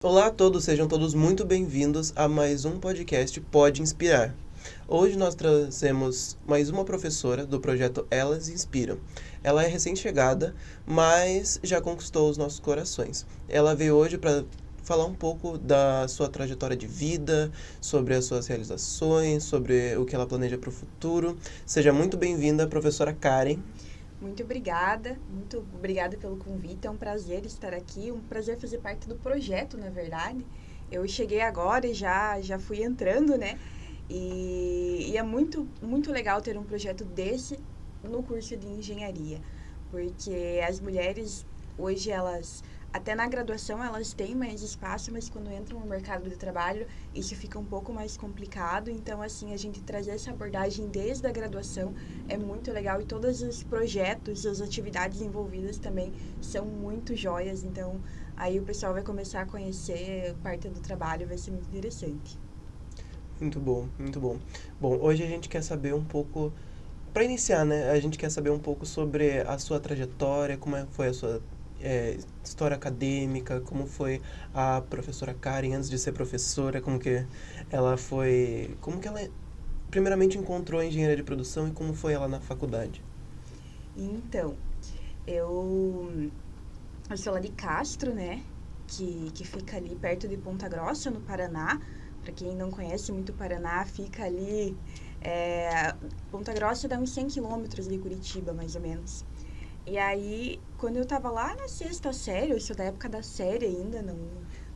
Olá a todos, sejam todos muito bem-vindos a mais um podcast Pode Inspirar. Hoje nós trazemos mais uma professora do projeto Elas Inspiram. Ela é recém-chegada, mas já conquistou os nossos corações. Ela veio hoje para falar um pouco da sua trajetória de vida, sobre as suas realizações, sobre o que ela planeja para o futuro. Seja muito bem-vinda, professora Karen. Muito obrigada pelo convite, é um prazer estar aqui, um prazer fazer parte do projeto, na verdade. Eu cheguei agora e já fui entrando, né? E é muito legal ter um projeto desse no curso de engenharia, porque as mulheres, hoje, até na graduação, elas têm mais espaço, mas quando entram no mercado de trabalho, isso fica um pouco mais complicado. Então, assim, a gente trazer essa abordagem desde a graduação é muito legal e todos os projetos, as atividades envolvidas também são muito joias. Então, aí o pessoal vai começar a conhecer parte do trabalho, vai ser muito interessante. Muito bom, muito bom. Bom, hoje a gente quer saber um pouco, para iniciar, né? A gente quer saber um pouco sobre a sua trajetória, foi a sua história acadêmica, como foi a professora Karen antes de ser professora, como que ela primeiramente encontrou a engenharia de produção e como foi ela na faculdade. Então, eu, eu sou lá de Castro, né? Que fica ali perto de Ponta Grossa, no Paraná. Para quem não conhece muito o Paraná, fica ali. Ponta Grossa dá uns 100 quilômetros de Curitiba, mais ou menos. E aí, quando eu tava lá na sexta série, eu sou da época da série ainda,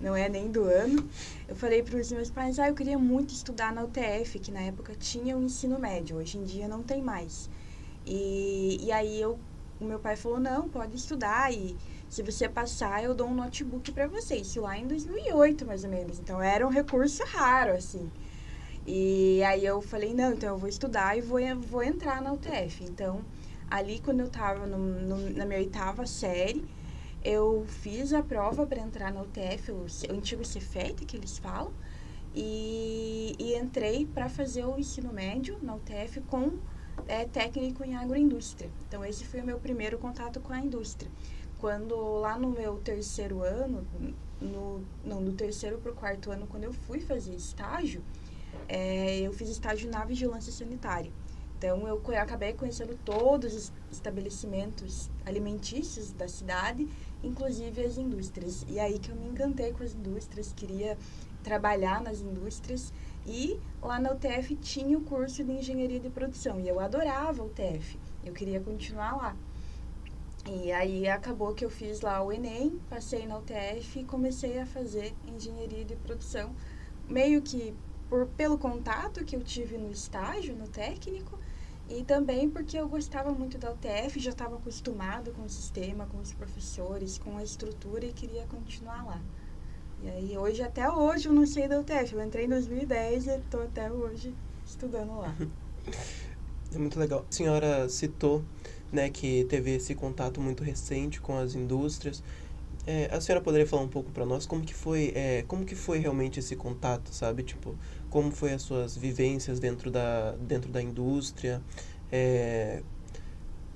não é nem do ano, eu falei para os meus pais, eu queria muito estudar na UTF, que na época tinha o ensino médio, hoje em dia não tem mais. E aí o meu pai falou, não, pode estudar e se você passar eu dou um notebook para você. Isso lá em 2008, mais ou menos. Então era um recurso raro, assim. E aí eu falei, não, então eu vou estudar e vou entrar na UTF. Então, ali quando eu estava na minha oitava série, eu fiz a prova para entrar na UTF, o antigo Cefet, que eles falam, e entrei para fazer o ensino médio na UTF com técnico em agroindústria. Então, esse foi o meu primeiro contato com a indústria. Quando lá no meu terceiro ano, do terceiro para o quarto ano, quando eu fui fazer estágio, eu fiz estágio na vigilância sanitária. Então, eu acabei conhecendo todos os estabelecimentos alimentícios da cidade, inclusive as indústrias. E aí que eu me encantei com as indústrias, queria trabalhar nas indústrias. E lá na UTF tinha o curso de engenharia de produção. E eu adorava a UTF, eu queria continuar lá. E aí acabou que eu fiz lá o Enem, passei na UTF e comecei a fazer engenharia de produção. Meio que pelo contato que eu tive no estágio, no técnico, e também porque eu gostava muito da UTF, já estava acostumado com o sistema, com os professores, com a estrutura e queria continuar lá. E aí até hoje eu não sei da UTF, eu entrei em 2010 e estou até hoje estudando lá. É muito legal. A senhora citou, né, que teve esse contato muito recente com as indústrias. A senhora poderia falar um pouco para nós como que foi realmente esse contato, sabe? Tipo, como foi as suas vivências dentro da indústria? É,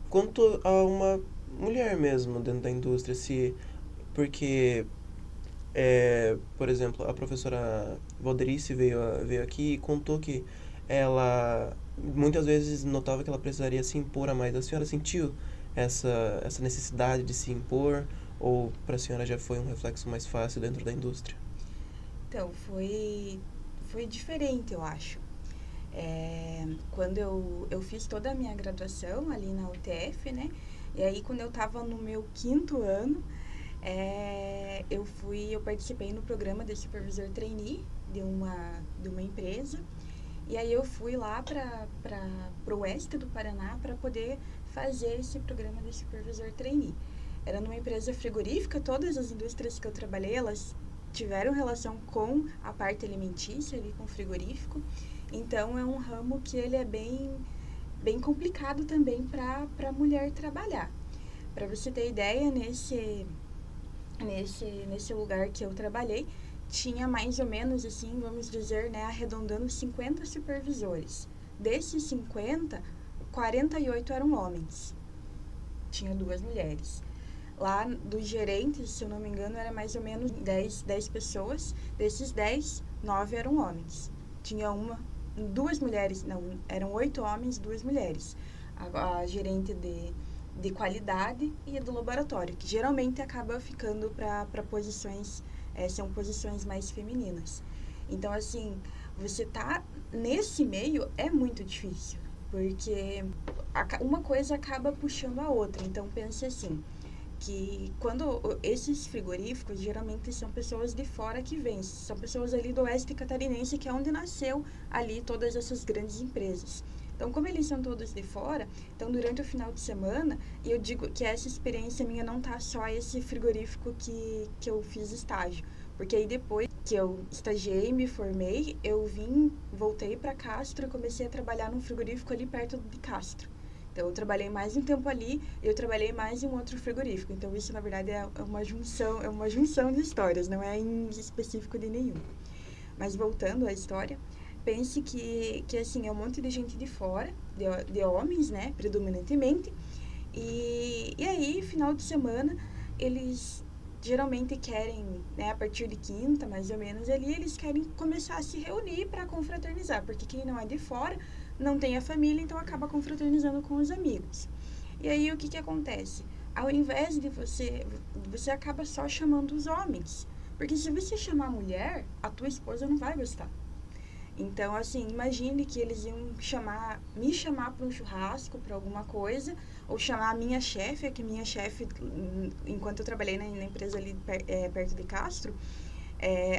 quanto a uma mulher mesmo dentro da indústria, se porque por exemplo, a professora Valderice veio aqui e contou que ela muitas vezes notava que ela precisaria se impor a mais. A senhora sentiu essa necessidade de se impor? Ou para a senhora já foi um reflexo mais fácil dentro da indústria? Então, foi diferente, eu acho. Quando eu fiz toda a minha graduação ali na UTF, né? E aí, quando eu estava no meu quinto ano, eu participei no programa de supervisor trainee de uma empresa. E aí eu fui lá para o oeste do Paraná para poder fazer esse programa de supervisor trainee. Era numa empresa frigorífica, todas as indústrias que eu trabalhei, elas tiveram relação com a parte alimentícia ali, com o frigorífico. Então é um ramo que ele é bem complicado também para a mulher trabalhar. Para você ter ideia, nesse lugar que eu trabalhei, tinha mais ou menos, assim, vamos dizer, né, arredondando 50 supervisores. Desses 50, 48 eram homens. Tinha duas mulheres. Lá dos gerentes, se eu não me engano, era mais ou menos 10 pessoas. Desses 10, 9 eram homens. Tinha duas mulheres, não, eram 8 homens, 2 mulheres. A gerente de qualidade e a do laboratório, que geralmente acaba ficando para posições, são posições mais femininas. Então, assim, você tá nesse meio é muito difícil, porque uma coisa acaba puxando a outra. Então, pense assim, que quando esses frigoríficos geralmente são pessoas de fora que vêm, são pessoas ali do oeste catarinense, que é onde nasceu ali todas essas grandes empresas. Então, como eles são todos de fora, então durante o final de semana, e eu digo que essa experiência minha não tá só esse frigorífico que eu fiz estágio, porque aí depois que eu estagiei, me formei, voltei para Castro e comecei a trabalhar num frigorífico ali perto de Castro. Então, eu trabalhei mais um tempo ali e eu trabalhei mais em um outro frigorífico. Então, isso, na verdade, é uma junção de histórias, não é em específico de nenhum. Mas, voltando à história, pense que assim, é um monte de gente de fora, de homens, né, predominantemente. E aí, final de semana, eles geralmente querem, né, a partir de quinta, mais ou menos, ali, eles querem começar a se reunir para confraternizar, porque quem não é de fora não tem a família, então acaba confraternizando com os amigos. E aí, o que acontece? Ao invés de você acaba só chamando os homens, porque se você chamar a mulher, a tua esposa não vai gostar. Então, assim, imagine que eles iam me chamar para um churrasco, para alguma coisa, ou chamar a minha chefe, que minha chefe, enquanto eu trabalhei na empresa ali perto de Castro,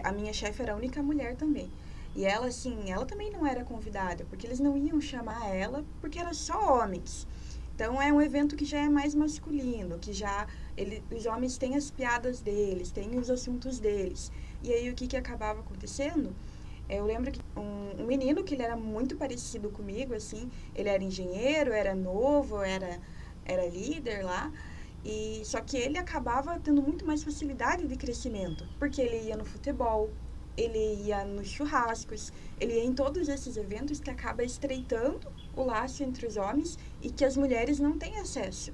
a minha chefe era a única mulher também. E ela, assim, ela também não era convidada, porque eles não iam chamar ela, porque era só homens. Então, é um evento que já é mais masculino, que os homens têm as piadas deles, têm os assuntos deles. E aí, o que acabava acontecendo? Eu lembro que um menino que ele era muito parecido comigo, assim, ele era engenheiro, era novo, era líder lá, e só que ele acabava tendo muito mais facilidade de crescimento, porque ele ia no futebol, ele ia nos churrascos, ele ia em todos esses eventos que acaba estreitando o laço entre os homens e que as mulheres não têm acesso.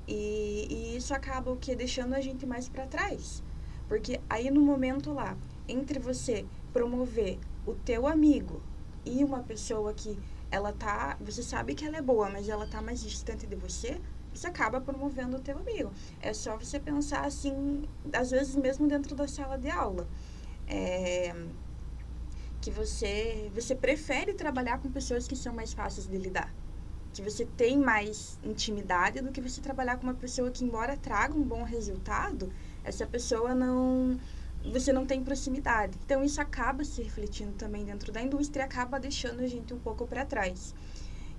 E isso acaba o que deixando a gente mais para trás. Porque aí no momento lá, entre você promover o teu amigo e uma pessoa que você sabe que ela é boa, mas ela tá mais distante de você, você acaba promovendo o teu amigo. É só você pensar assim, às vezes mesmo dentro da sala de aula. Que você prefere trabalhar com pessoas que são mais fáceis de lidar, que você tem mais intimidade do que você trabalhar com uma pessoa que, embora traga um bom resultado, essa pessoa você não tem proximidade. Então, isso acaba se refletindo também dentro da indústria e acaba deixando a gente um pouco para trás.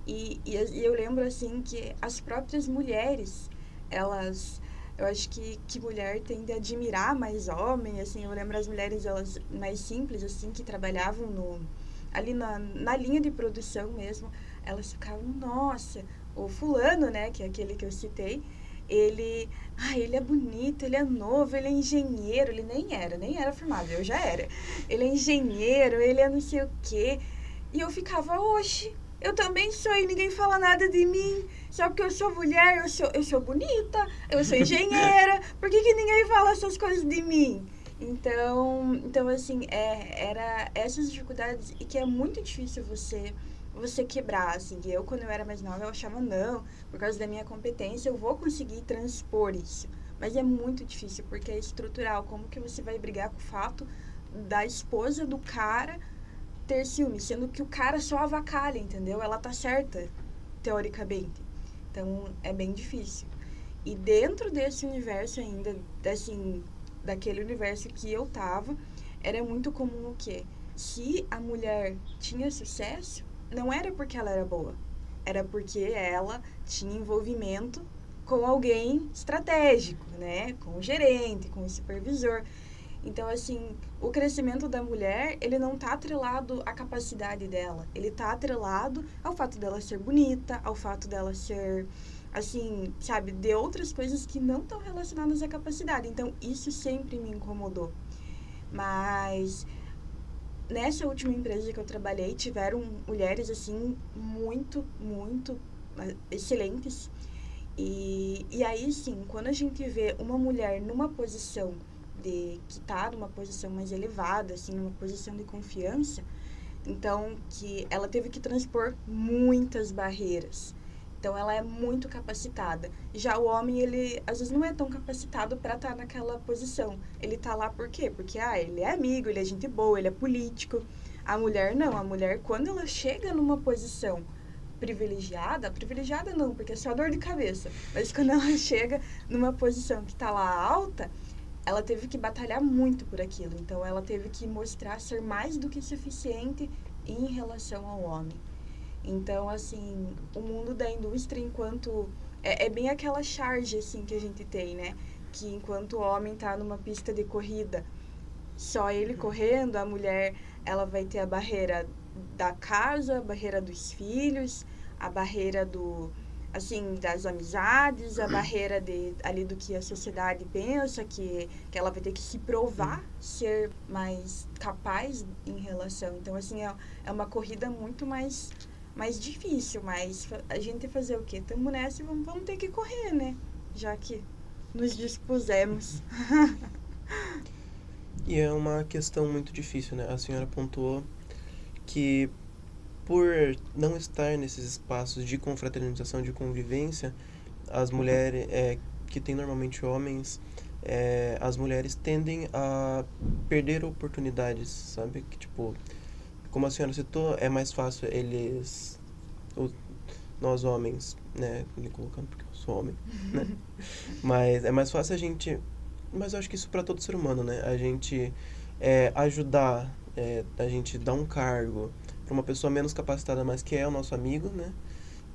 E eu lembro, assim, que as próprias mulheres, eu acho que mulher tende a admirar mais homem, assim, eu lembro as mulheres, elas mais simples, assim, que trabalhavam ali na linha de produção mesmo, elas ficavam, nossa, o fulano, né, que é aquele que eu citei, ele é bonito, ele é novo, ele é engenheiro, ele nem era formado, eu já era. Ele é engenheiro, ele é não sei o quê. E eu ficava, oxe, eu também sou e ninguém fala nada de mim. Só porque eu sou mulher, eu sou bonita, eu sou engenheira, por que ninguém fala essas coisas de mim? Então assim, era essas dificuldades e que é muito difícil você quebrar, assim. Eu, quando eu era mais nova, eu achava, não, por causa da minha competência, eu vou conseguir transpor isso. Mas é muito difícil, porque é estrutural. Como que você vai brigar com o fato da esposa do cara ter ciúme, sendo que o cara só avacalha, entendeu? Ela tá certa, teoricamente. Então, é bem difícil. E dentro desse universo ainda, assim, daquele universo que eu tava, era muito comum o quê? Se a mulher tinha sucesso, não era porque ela era boa, era porque ela tinha envolvimento com alguém estratégico, né? Com o gerente, com o supervisor. Então, assim, o crescimento da mulher, ele não tá atrelado à capacidade dela. Ele tá atrelado ao fato dela ser bonita, ao fato dela ser, assim, sabe, de outras coisas que não estão relacionadas à capacidade. Então, isso sempre me incomodou. Mas nessa última empresa que eu trabalhei, tiveram mulheres, assim, muito, muito excelentes. E aí, sim, quando a gente vê uma mulher numa posição que tá numa posição mais elevada, assim, numa posição de confiança, então que ela teve que transpor muitas barreiras. Então ela é muito capacitada. Já o homem, ele às vezes não é tão capacitado para estar naquela posição. Ele tá lá por quê? Porque ele é amigo, ele é gente boa, ele é político. A mulher não, a mulher quando ela chega numa posição privilegiada não, porque é só dor de cabeça. Mas quando ela chega numa posição que tá lá alta, ela teve que batalhar muito por aquilo. Então ela teve que mostrar ser mais do que suficiente em relação ao homem. Então, assim, o mundo da indústria, enquanto. É bem aquela charge, assim, que a gente tem, né? Que enquanto o homem tá numa pista de corrida, só ele correndo, a mulher, ela vai ter a barreira da casa, a barreira dos filhos, a barreira assim, das amizades, a barreira ali do que a sociedade pensa, que ela vai ter que se provar ser mais capaz em relação. Então, assim, é uma corrida muito mais difícil, mas a gente fazer o quê? Estamos nessa e vamos ter que correr, né? Já que nos dispusemos. E é uma questão muito difícil, né? A senhora pontuou que por não estar nesses espaços de confraternização, de convivência, as mulheres, que tem normalmente homens, as mulheres tendem a perder oportunidades, sabe? Que, tipo, como a senhora citou, é mais fácil o- nós homens, né? Me colocando porque eu sou homem, né? Mas é mais fácil a gente. Mas eu acho que isso para todo ser humano, né? A gente ajudar, a gente dar um cargo para uma pessoa menos capacitada, mas que é o nosso amigo, né?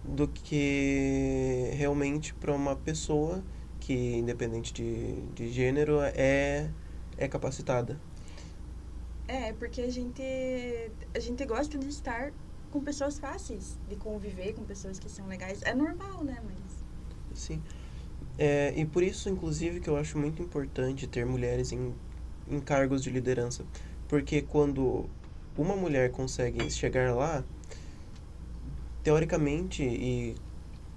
Do que realmente para uma pessoa que, independente de gênero, é capacitada. Porque a gente gosta de estar com pessoas fáceis, de conviver com pessoas que são legais. É normal, né? Mas. Sim. E por isso, inclusive, que eu acho muito importante ter mulheres em cargos de liderança. Porque quando uma mulher consegue chegar lá, teoricamente e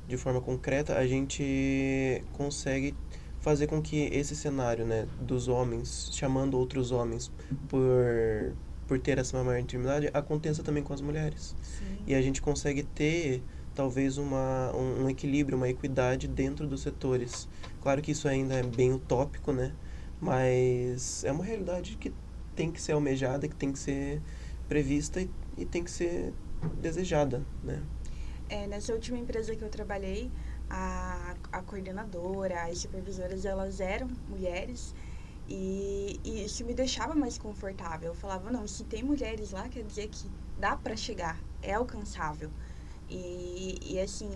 de forma concreta, a gente consegue fazer com que esse cenário, né, dos homens chamando outros homens por ter essa maior intimidade aconteça também com as mulheres. Sim. E a gente consegue ter talvez um equilíbrio, uma equidade dentro dos setores. Claro que isso ainda é bem utópico, né? Mas é uma realidade que tem que ser almejada, que tem que ser prevista e tem que ser desejada, né? Nessa última empresa que eu trabalhei, a coordenadora, as supervisoras, elas eram mulheres e isso me deixava mais confortável. Eu falava, não, se tem mulheres lá, quer dizer que dá para chegar, é alcançável. E assim,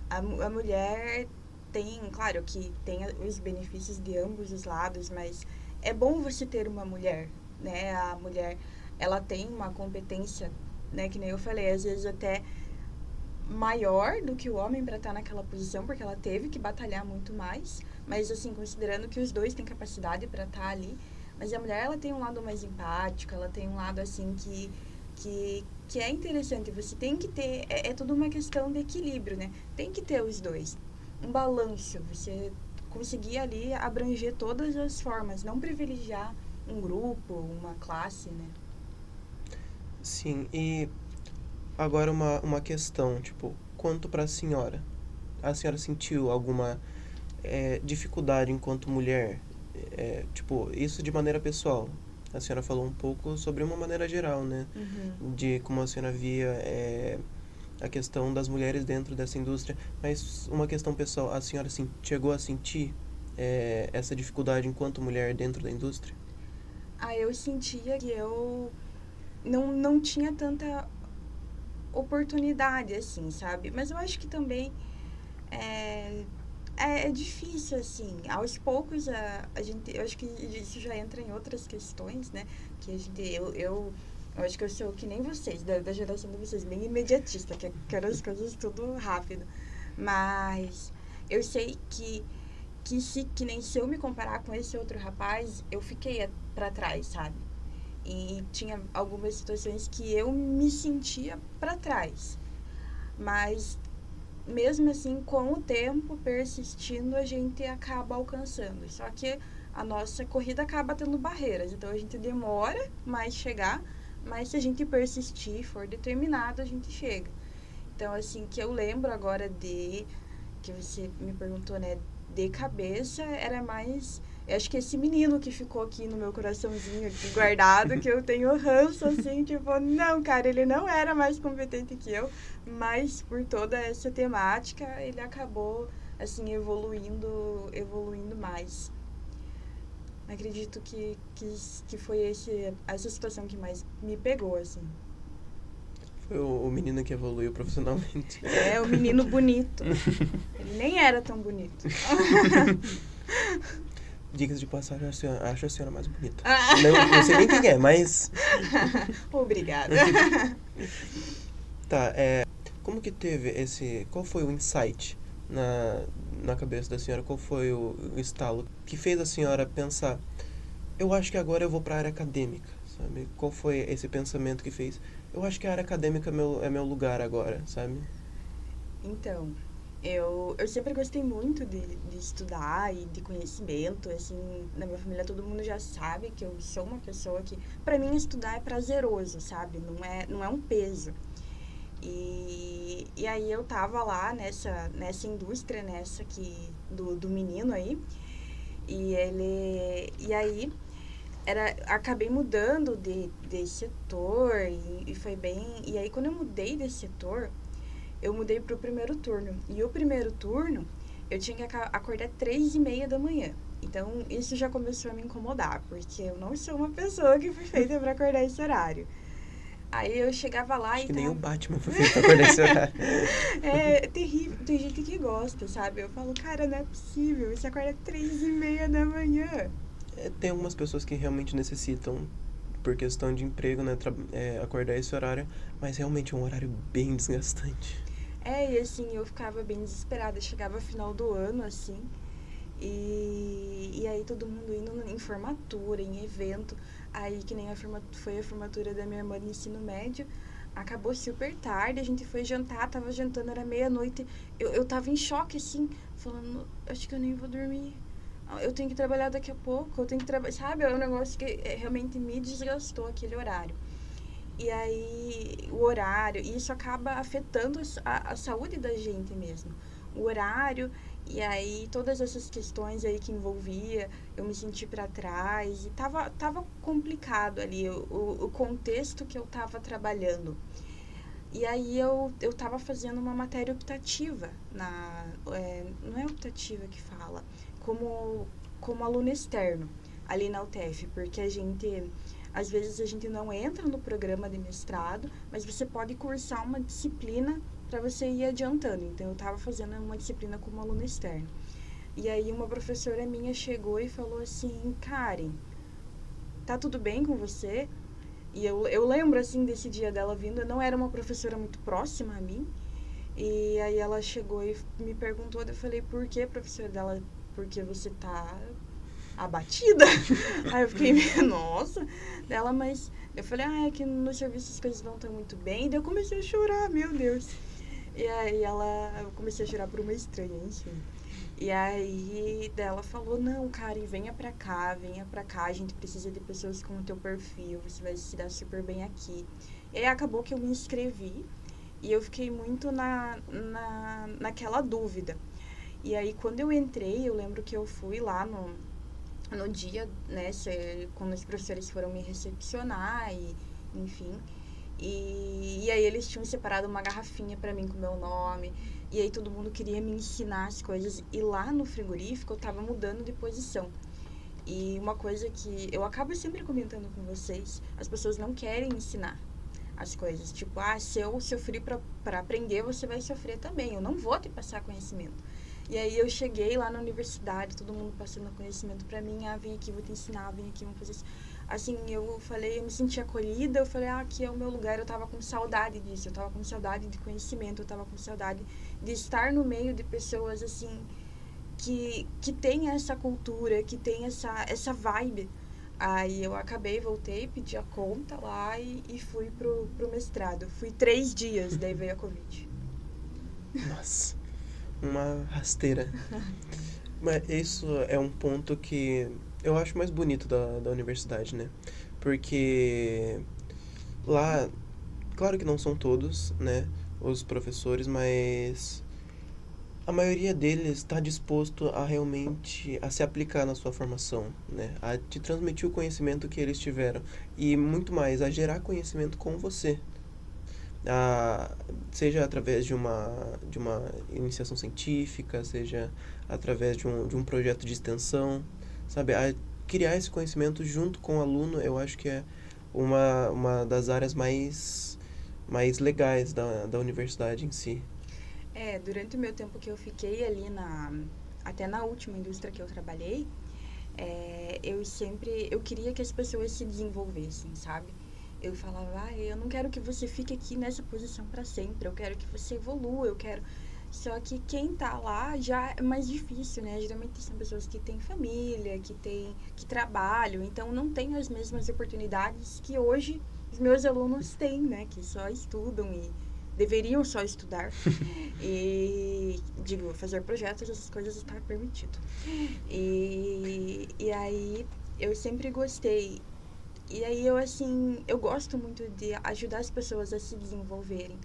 a mulher tem, claro que tem os benefícios de ambos os lados, mas é bom você ter uma mulher, né? A mulher, ela tem uma competência, né? Que nem eu falei, às vezes até maior do que o homem para estar naquela posição, porque ela teve que batalhar muito mais, mas assim, considerando que os dois têm capacidade para estar ali, mas a mulher ela tem um lado mais empático, ela tem um lado assim que é interessante, você tem que ter, é tudo uma questão de equilíbrio, né? Tem que ter os dois, um balanço, você conseguir ali abranger todas as formas, não privilegiar um grupo, uma classe, né? Sim, e agora uma questão, tipo, quanto para a senhora? A senhora sentiu alguma dificuldade enquanto mulher? Tipo, isso de maneira pessoal. A senhora falou um pouco sobre uma maneira geral, né? Uhum. De como a senhora via a questão das mulheres dentro dessa indústria. Mas uma questão pessoal, a senhora chegou a sentir essa dificuldade enquanto mulher dentro da indústria? Eu sentia que eu não tinha tanta oportunidade, assim, sabe? Mas eu acho que também é, é difícil, assim. Aos poucos, a gente... Eu acho que isso já entra em outras questões, né? Que a gente... Eu acho que eu sou que nem vocês, da geração de vocês, bem imediatista, que quero as coisas tudo rápido. Mas eu sei que nem se eu me comparar com esse outro rapaz, eu fiquei pra trás, sabe? E tinha algumas situações que eu me sentia para trás. Mas mesmo assim, com o tempo, persistindo, a gente acaba alcançando. Só que a nossa corrida acaba tendo barreiras, então a gente demora mais chegar, mas se a gente persistir, for determinado, a gente chega. Então, assim, que eu lembro agora que você me perguntou, né, de cabeça, era mais... Eu acho que esse menino que ficou aqui no meu coraçãozinho, aqui guardado, que eu tenho ranço, assim, tipo, não, cara, ele não era mais competente que eu, mas por toda essa temática, ele acabou, assim, evoluindo mais. Acredito que foi essa situação que mais me pegou, assim. Foi o menino que evoluiu profissionalmente. É, o menino bonito. Ele nem era tão bonito. Dicas de passagem, acho a senhora mais bonita. Ah. Não sei nem quem é, mas... Obrigada. Tá, como que teve esse... Qual foi o insight na cabeça da senhora? Qual foi o estalo que fez a senhora pensar, eu acho que agora eu vou para a área acadêmica, sabe? Qual foi esse pensamento que fez, eu acho que a área acadêmica é meu lugar agora, sabe? Então, eu sempre gostei muito de estudar e de conhecimento, assim, na minha família todo mundo já sabe que eu sou uma pessoa que, pra mim, estudar é prazeroso, sabe? Não é um peso. E aí eu tava lá nessa indústria, do menino aí, e aí acabei mudando de setor e foi bem, e aí quando eu mudei desse setor, eu mudei pro primeiro turno. E o primeiro turno, eu tinha que acordar 3h30 da manhã. Então, isso já começou a me incomodar, porque eu não sou uma pessoa que foi feita para acordar esse horário. Aí eu chegava lá Acho e que tava... nem o Batman foi feito pra acordar esse horário. É terrível. Tem gente que gosta, sabe? Eu falo, cara, não é possível. Você acorda 3h30 da manhã. Tem algumas pessoas que realmente necessitam, por questão de emprego, né, acordar esse horário, mas realmente é um horário bem desgastante. E assim, eu ficava bem desesperada. Chegava final do ano, assim, e aí todo mundo indo em formatura, em evento. Aí que nem foi a formatura da minha irmã de ensino médio. Acabou super tarde, a gente foi jantar, tava jantando, era meia-noite. Eu tava em choque, assim, falando, acho que eu nem vou dormir. Eu tenho que trabalhar daqui a pouco, eu tenho que trabalhar, sabe? É um negócio que realmente me desgastou aquele horário. E aí, o horário, e isso acaba afetando a saúde da gente mesmo. O horário, e aí todas essas questões aí que envolvia, eu me senti para trás, e tava complicado ali, o contexto que eu tava trabalhando. E aí eu tava fazendo uma matéria optativa, não é optativa que fala, como aluno externo, ali na UTF, porque às vezes a gente não entra no programa de mestrado, mas você pode cursar uma disciplina para você ir adiantando. Então, eu estava fazendo uma disciplina como aluno externo. E aí, uma professora minha chegou e falou assim, Karen, tá tudo bem com você? E eu lembro, assim, desse dia dela vindo, eu não era uma professora muito próxima a mim, e aí ela chegou e me perguntou, eu falei, por que, professora dela? Porque você tá abatida? Aí eu fiquei, nossa, dela, mas eu falei, é que no serviço as coisas não estão muito bem. E daí eu comecei a chorar, meu Deus. E aí eu comecei a chorar por uma estranha, enfim. E aí dela falou, não, Karen, venha pra cá, a gente precisa de pessoas com o teu perfil, você vai se dar super bem aqui. E aí acabou que eu me inscrevi e eu fiquei muito naquela dúvida. E aí quando eu entrei, eu lembro que eu fui lá no dia, né, quando os professores foram me recepcionar e, enfim, e aí eles tinham separado uma garrafinha pra mim com o meu nome, e aí todo mundo queria me ensinar as coisas, e lá no frigorífico eu tava mudando de posição. E uma coisa que eu acabo sempre comentando com vocês, as pessoas não querem ensinar as coisas, tipo, se eu sofri pra aprender, você vai sofrer também, eu não vou te passar conhecimento. E aí eu cheguei lá na universidade, todo mundo passando conhecimento pra mim, vem aqui, vou te ensinar, vem aqui, vamos fazer isso. Assim, eu me senti acolhida, eu falei, aqui é o meu lugar, eu tava com saudade disso, eu tava com saudade de conhecimento, eu tava com saudade de estar no meio de pessoas, assim, que tem essa cultura, que tem essa vibe. Aí eu voltei, pedi a conta lá e fui pro mestrado. Fui 3 dias, daí veio a Covid. Nossa. uma rasteira. Mas isso é um ponto que eu acho mais bonito da universidade, né? Porque lá, claro que não são todos, né, os professores, mas a maioria deles está disposto a realmente a se aplicar na sua formação, né? A te transmitir o conhecimento que eles tiveram e muito mais, a gerar conhecimento com você. A, seja através de uma iniciação científica, seja através de um projeto de extensão, sabe? A criar esse conhecimento junto com o aluno, eu acho que é uma das áreas mais legais da universidade em si. Durante o meu tempo que eu fiquei ali até na última indústria que eu trabalhei, eu queria que as pessoas se desenvolvessem, sabe? Eu falava, eu não quero que você fique aqui nessa posição para sempre, eu quero que você evolua, eu quero... Só que quem tá lá já é mais difícil, né? Geralmente são pessoas que têm família, que trabalham, então não tem as mesmas oportunidades que hoje os meus alunos têm, né? Que só estudam e deveriam só estudar. E, digo, fazer projetos, essas coisas está permitido. E aí eu sempre gostei. E aí eu gosto muito de ajudar as pessoas a se desenvolverem,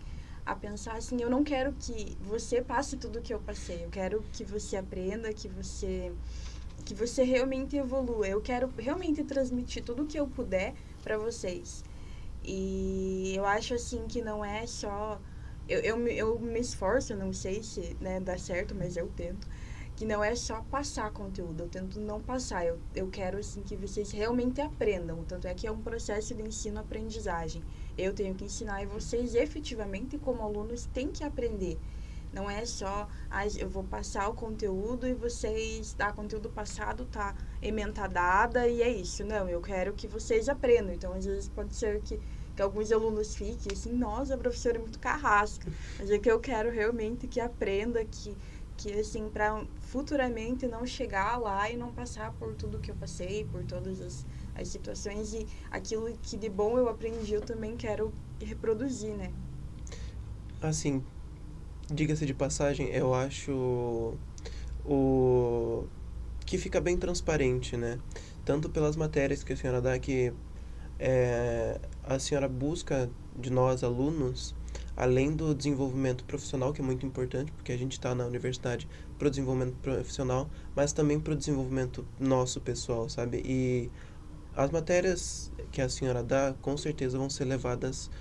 a pensar assim, eu não quero que você passe tudo que eu passei, eu quero que você aprenda, que você realmente evolua, eu quero realmente transmitir tudo que eu puder para vocês. E eu acho assim que não é só eu me esforço, não sei se, né, dá certo, mas eu tento, que não é só passar conteúdo, eu tento não passar, eu quero assim que vocês realmente aprendam, tanto é que é um processo de ensino-aprendizagem. Eu tenho que ensinar e vocês efetivamente, como alunos, têm que aprender. Não é só, eu vou passar o conteúdo e vocês, conteúdo passado tá ementa-dada e é isso. Não, eu quero que vocês aprendam. Então, às vezes pode ser que alguns alunos fiquem assim, nossa, a professora é muito carrasca. Mas é que eu quero realmente que aprenda, que assim, para futuramente não chegar lá e não passar por tudo que eu passei, por todas as situações e aquilo que de bom eu aprendi, eu também quero reproduzir, né? Assim, diga-se de passagem, eu acho o que fica bem transparente, né? Tanto pelas matérias que a senhora dá, que a senhora busca de nós, alunos, além do desenvolvimento profissional, que é muito importante, porque a gente está na universidade para o desenvolvimento profissional, mas também para o desenvolvimento nosso pessoal, sabe? E as matérias que a senhora dá, com certeza, vão ser levadas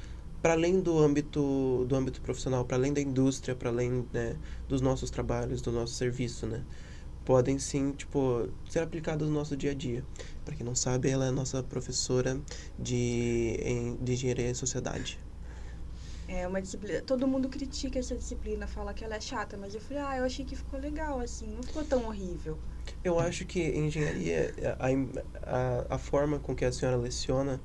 para além do âmbito profissional, para além da indústria, para além, né, dos nossos trabalhos, do nosso serviço, né? Podem sim, tipo, ser aplicadas no nosso dia a dia. Para quem não sabe, ela é a nossa professora de engenharia e sociedade. É uma disciplina, todo mundo critica essa disciplina, fala que ela é chata, mas eu falei, eu achei que ficou legal, assim, não ficou tão horrível. Eu acho que engenharia, a forma com que a senhora leciona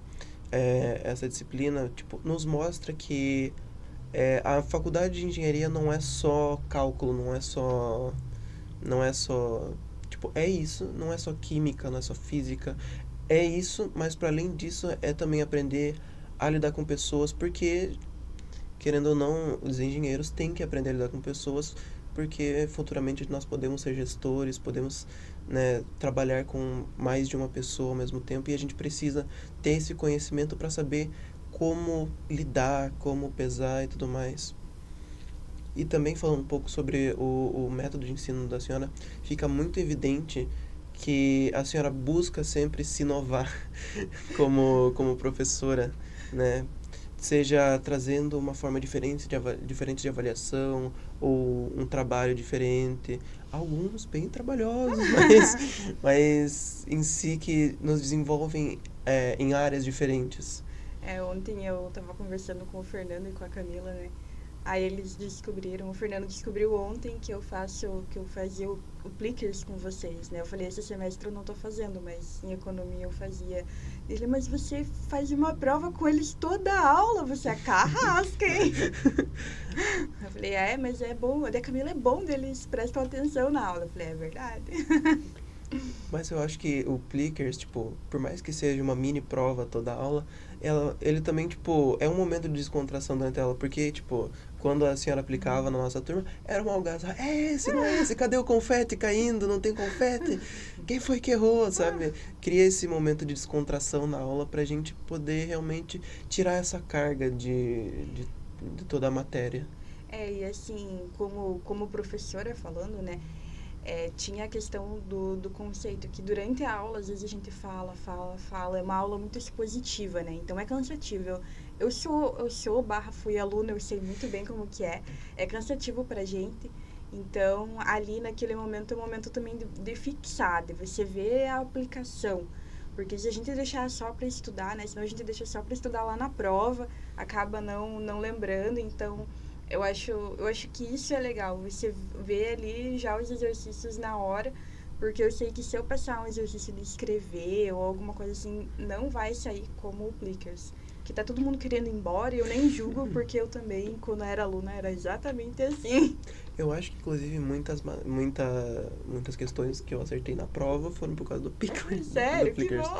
essa disciplina, tipo, nos mostra que a faculdade de engenharia não é só cálculo, não é só, tipo, é isso, não é só química, não é só física, é isso, mas para além disso é também aprender a lidar com pessoas, porque querendo ou não, os engenheiros têm que aprender a lidar com pessoas, porque futuramente nós podemos ser gestores, podemos, né, trabalhar com mais de uma pessoa ao mesmo tempo, e a gente precisa ter esse conhecimento para saber como lidar, como pesar e tudo mais. E também falando um pouco sobre o método de ensino da senhora, fica muito evidente que a senhora busca sempre se inovar como professora, né? Seja trazendo uma forma diferente de avaliação ou um trabalho diferente. Alguns bem trabalhosos, mas em si que nos desenvolvem em áreas diferentes. Ontem eu tava conversando com o Fernando e com a Camila, né? Aí eles descobriram, o Fernando descobriu ontem que eu fazia o Plickers com vocês, né? Eu falei, esse semestre eu não tô fazendo, mas em economia eu fazia. Ele, mas você faz uma prova com eles toda a aula, você é carrasca, hein? Eu falei, mas é bom, a da Camila é bom, eles prestam atenção na aula. Eu falei, é verdade. Mas eu acho que o Plickers, tipo, por mais que seja uma mini prova toda aula, ele também, tipo, é um momento de descontração durante a aula, porque, tipo, quando a senhora aplicava na nossa turma, era uma algazarra, é esse, não é esse, cadê o confete caindo, não tem confete, quem foi que errou, sabe? Cria esse momento de descontração na aula pra gente poder realmente tirar essa carga de toda a matéria. E assim, como professora falando, né? Tinha a questão do conceito, que durante a aula, às vezes a gente fala, é uma aula muito expositiva, né? Então é cansativo. Fui aluna, eu sei muito bem como que é cansativo pra gente. Então, ali naquele momento, é o momento também de fixar, de você ver a aplicação. Porque se a gente deixar só para estudar, né? Senão a gente deixa só para estudar lá na prova, acaba não lembrando. Então, eu acho que isso é legal, você vê ali já os exercícios na hora, porque eu sei que se eu passar um exercício de escrever ou alguma coisa assim, não vai sair como o Plickers. Que tá todo mundo querendo ir embora e eu nem julgo, porque eu também, quando era aluna, era exatamente assim. Eu acho que, inclusive, muitas questões que eu acertei na prova foram por causa do do Sério, que Plickers. bom!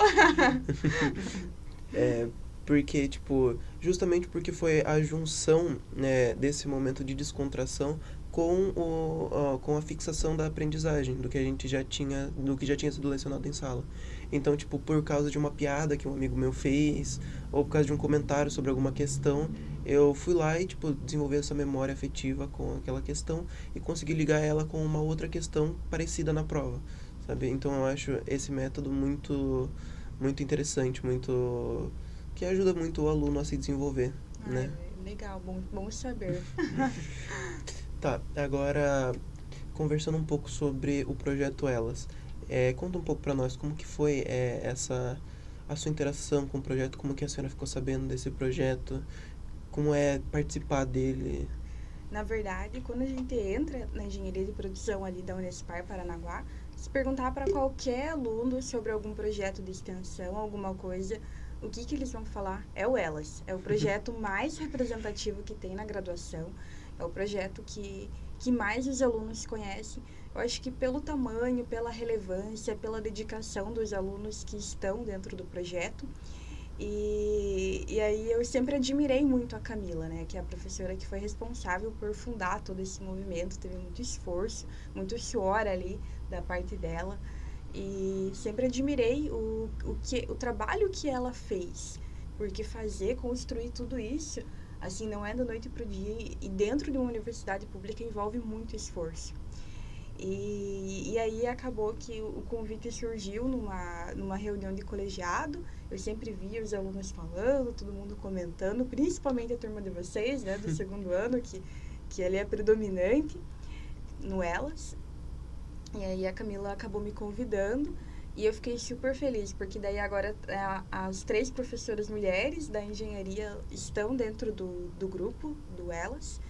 É, porque, tipo, justamente porque foi a junção, né, desse momento de descontração com a fixação da aprendizagem, do que já tinha sido lecionado em sala. Então, tipo, por causa de uma piada que um amigo meu fez, ou por causa de um comentário sobre alguma questão, eu fui lá e, tipo, desenvolvi essa memória afetiva com aquela questão e consegui ligar ela com uma outra questão parecida na prova, sabe? Então, eu acho esse método muito interessante, muito que ajuda muito o aluno a se desenvolver, Ai, né? legal, bom saber. Tá, agora conversando um pouco sobre o projeto Elas. Conta um pouco pra nós como que foi a sua interação com o projeto, como que a senhora ficou sabendo desse projeto, como é participar dele. Na verdade, quando a gente entra na engenharia de produção ali da Unespar Paranaguá, se perguntar para qualquer aluno sobre algum projeto de extensão, alguma coisa, o que eles vão falar? É o Elas. É o projeto mais representativo que tem na graduação. É o projeto que mais os alunos conhecem. Eu acho que pelo tamanho, pela relevância, pela dedicação dos alunos que estão dentro do projeto. E aí eu sempre admirei muito a Camila, né, que é a professora que foi responsável por fundar todo esse movimento, teve muito esforço, muito suor ali da parte dela, e sempre admirei o trabalho que ela fez, porque construir tudo isso, assim, não é da noite pro dia, e dentro de uma universidade pública envolve muito esforço. E aí acabou que o convite surgiu numa reunião de colegiado. Eu sempre via os alunos falando, todo mundo comentando, principalmente a turma de vocês, né, do segundo ano, que ele é predominante no Elas. E aí a Camila acabou me convidando e eu fiquei super feliz, porque daí agora as 3 professoras mulheres da engenharia estão dentro do grupo do Elas.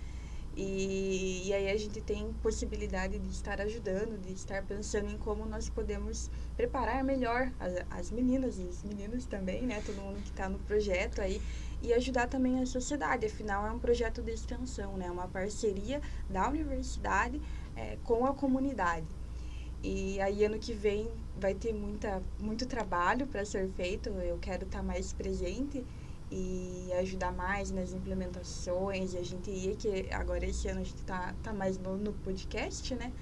E aí a gente tem possibilidade de estar ajudando, de estar pensando em como nós podemos preparar melhor as meninas e os meninos também, né? Todo mundo que está no projeto aí. E ajudar também a sociedade, afinal é um projeto de extensão, né? Uma parceria da universidade com a comunidade. E aí ano que vem vai ter muito trabalho para ser feito, eu quero estar mais presente e ajudar mais nas implementações. E a gente ia, que agora esse ano a gente tá mais no podcast, né?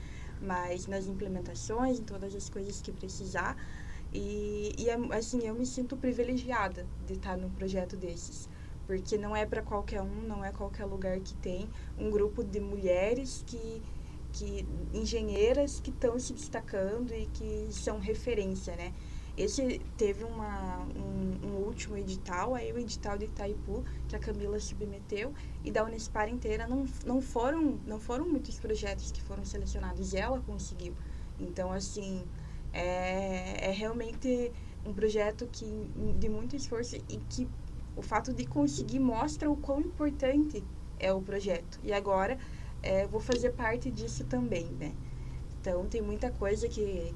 Mas nas implementações, em todas as coisas que precisar. Assim, eu me sinto privilegiada de estar num projeto desses. Porque não é para qualquer um, não é qualquer lugar que tem um grupo de mulheres engenheiras que estão se destacando e que são referência, né? Esse teve um último edital, aí o edital de Itaipu, que a Camila submeteu, e da Unespar inteira não foram muitos projetos que foram selecionados, e ela conseguiu. Então, assim, é realmente um projeto de muito esforço e que o fato de conseguir mostra o quão importante é o projeto. E agora vou fazer parte disso também, né? Então, tem muita coisa que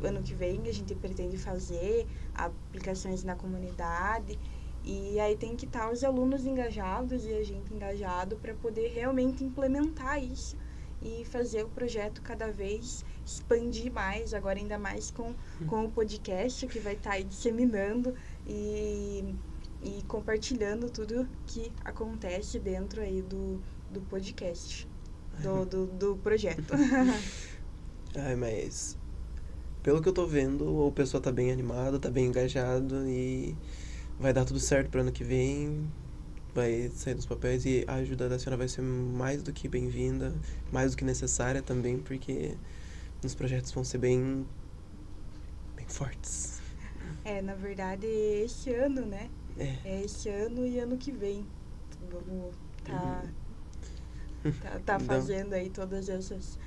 ano que vem a gente pretende fazer, aplicações na comunidade, e aí tem que estar os alunos engajados e a gente engajado para poder realmente implementar isso e fazer o projeto cada vez expandir mais, agora ainda mais com o podcast que vai estar aí disseminando e compartilhando tudo que acontece dentro aí do podcast, do projeto. Ai, mas pelo que eu tô vendo, o pessoal tá bem animado, tá bem engajado e vai dar tudo certo pro ano que vem. Vai sair dos papéis e a ajuda da senhora vai ser mais do que bem-vinda, mais do que necessária também, porque os projetos vão ser bem fortes. Na verdade, é esse ano, né? É. É esse ano e ano que vem. Vamos tá Então, fazendo aí todas essas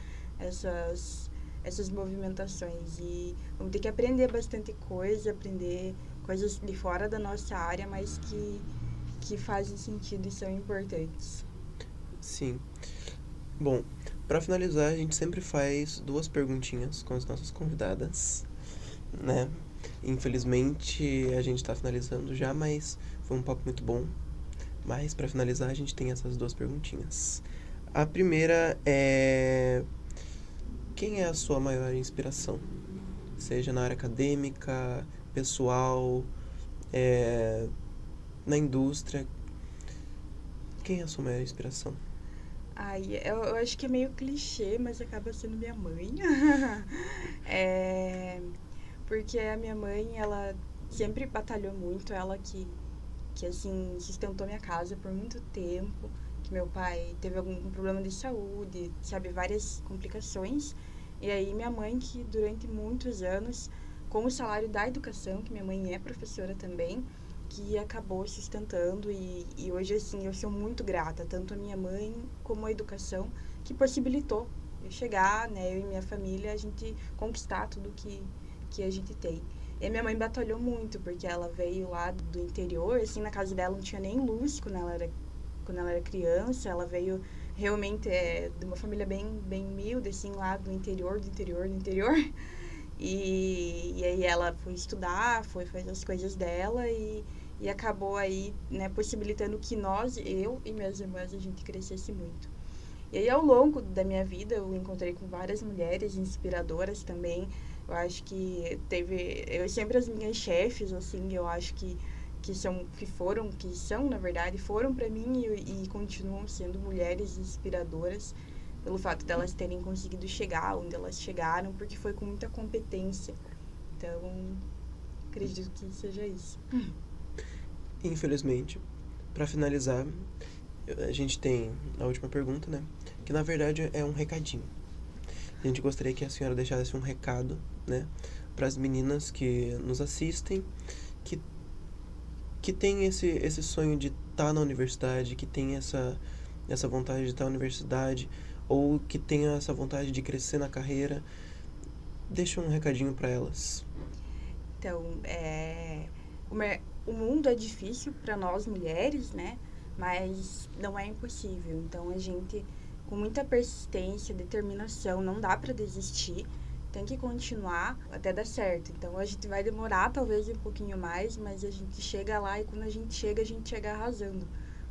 movimentações. E vamos ter que aprender bastante coisa, aprender coisas de fora da nossa área, mas que fazem sentido e são importantes. sim. Bom, pra finalizar, a gente sempre faz 2 perguntinhas com as nossas convidadas, né? Infelizmente, a gente tá finalizando já, mas foi um papo muito bom. Mas pra finalizar, a gente tem essas 2 perguntinhas. A primeira é: quem é a sua maior inspiração? Seja na área acadêmica, pessoal, na indústria. Quem é a sua maior inspiração? Ai, eu acho que é meio clichê, mas acaba sendo minha mãe. Porque a minha mãe, ela sempre batalhou muito, ela que assim, sustentou minha casa por muito tempo, que meu pai teve algum problema de saúde, sabe, várias complicações. E aí minha mãe, que durante muitos anos, com o salário da educação, que minha mãe é professora também, que acabou sustentando e hoje, assim, eu sou muito grata, tanto a minha mãe como a educação, que possibilitou eu chegar, né, eu e minha família, a gente conquistar tudo que a gente tem. E a minha mãe batalhou muito, porque ela veio lá do interior, assim, na casa dela não tinha nem luz quando ela era criança, ela veio realmente de uma família bem humilde, assim, lá do interior, do interior, do interior. E aí ela foi estudar, foi fazer as coisas dela e acabou aí, né, possibilitando que eu e minhas irmãs, a gente crescesse muito. E aí, ao longo da minha vida, eu encontrei com várias mulheres inspiradoras também. Eu acho que eu sempre as minhas chefes, assim, eu acho que são, na verdade, foram para mim e continuam sendo mulheres inspiradoras pelo fato delas terem conseguido chegar onde elas chegaram, porque foi com muita competência. Então, acredito que seja isso. Infelizmente, pra finalizar, a gente tem a última pergunta, né? Que na verdade é um recadinho. A gente gostaria que a senhora deixasse um recado, né? Para as meninas que nos assistem, que, que tem esse sonho de estar na universidade, que tem essa vontade de estar na universidade, ou que tenha essa vontade de crescer na carreira. Deixa um recadinho para elas. Então, o mundo é difícil para nós mulheres, né? Mas não é impossível. Então, a gente, com muita persistência, determinação, não dá para desistir. Tem que continuar até dar certo. Então, a gente vai demorar talvez um pouquinho mais, mas a gente chega lá e quando a gente chega arrasando.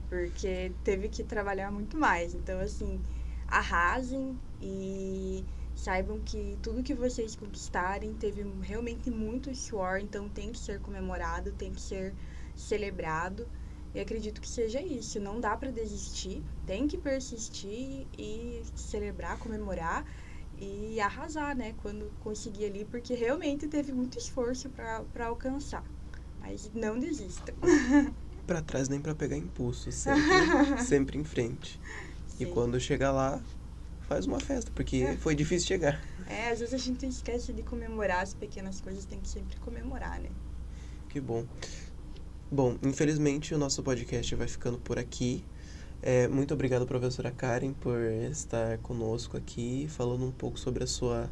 Porque teve que trabalhar muito mais. Então, assim, arrasem e saibam que tudo que vocês conquistarem teve realmente muito suor, então tem que ser comemorado, tem que ser celebrado. E acredito que seja isso. Não dá para desistir, tem que persistir e celebrar, comemorar e arrasar, né? Quando conseguir ali, porque realmente teve muito esforço para alcançar. Mas não desista. Pra trás nem pra pegar impulso, sempre em frente. E Sim. quando chegar lá, faz uma festa, porque foi difícil chegar. Às vezes a gente esquece de comemorar as pequenas coisas, tem que sempre comemorar, né? Que bom. Bom, infelizmente o nosso podcast vai ficando por aqui. Muito obrigado, professora Karen, por estar conosco aqui, falando um pouco sobre a sua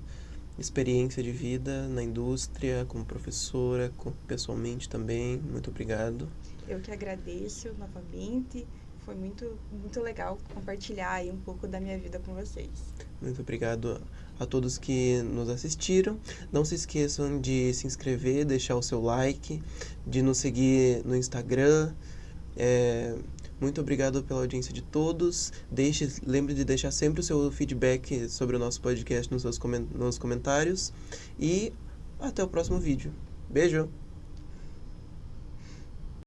experiência de vida na indústria, como professora, pessoalmente também. Muito obrigado. Eu que agradeço novamente. Foi muito, muito legal compartilhar aí um pouco da minha vida com vocês. Muito obrigado a todos que nos assistiram. Não se esqueçam de se inscrever, deixar o seu like, de nos seguir no Instagram, Muito obrigado pela audiência de todos. Lembre de deixar sempre o seu feedback sobre o nosso podcast nos comentários. E até o próximo vídeo. Beijo!